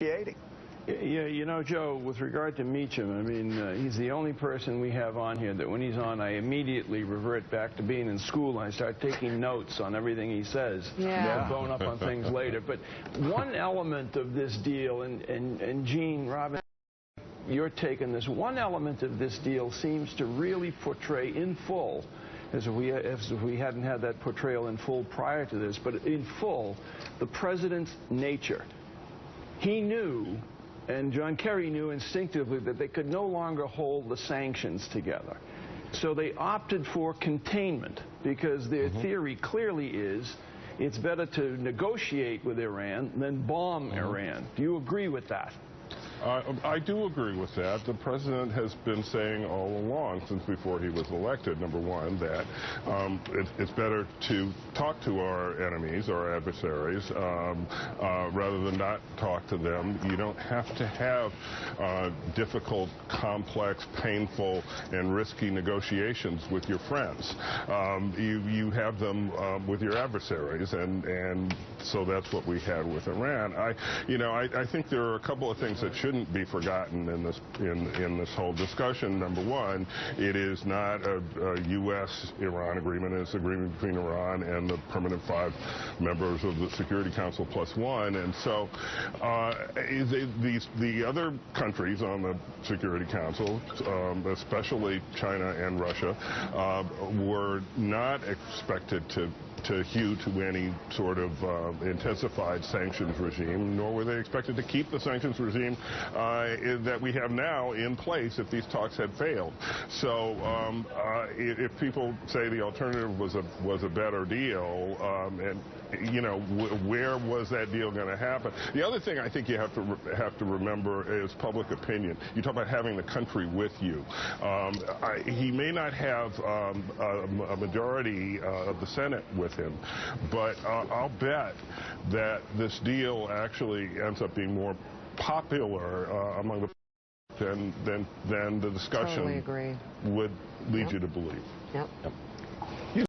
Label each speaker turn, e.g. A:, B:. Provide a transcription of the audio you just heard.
A: creating.
B: Yeah, you know, Joe, with regard to Meacham, I mean, he's the only person we have on here that when he's on, I immediately revert back to being in school. I start taking notes on everything he says.
C: Yeah.
B: I'll bone up on things later. But one element of this deal, and Eugene Robinson, your take on this, one element of this deal seems to really portray in full, as if we hadn't had that portrayal in full prior to this, but in full, the president's nature. He knew, and John Kerry knew instinctively, that they could no longer hold the sanctions together. So they opted for containment, because their theory clearly is it's better to negotiate with Iran than bomb Iran. Do you agree with that?
D: I do agree with that. The president has been saying all along, since before he was elected, number one, that it's better to talk to our enemies, our adversaries, rather than not talk to them. You don't have to have difficult, complex, painful, and risky negotiations with your friends. You have them with your adversaries, and so that's what we had with Iran. I think there are a couple of things that shouldn't be forgotten in this whole discussion. Number one, it is not a U.S.-Iran agreement. It's an agreement between Iran and the permanent 5 members of the Security Council plus 1. And so the other countries on the Security Council, especially China and Russia, were not expected to hew to any sort of intensified sanctions regime, nor were they expected to keep the sanctions regime that we have now in place if these talks had failed. So if people say the alternative was a better deal, and where was that deal going to happen? The other thing I think you have to remember is public opinion. You talk about having the country with you. He may not have a majority of the Senate with him, but I'll bet that this deal actually ends up being more popular among the than the discussion
C: totally agree.
D: would lead you to believe.
C: Yep.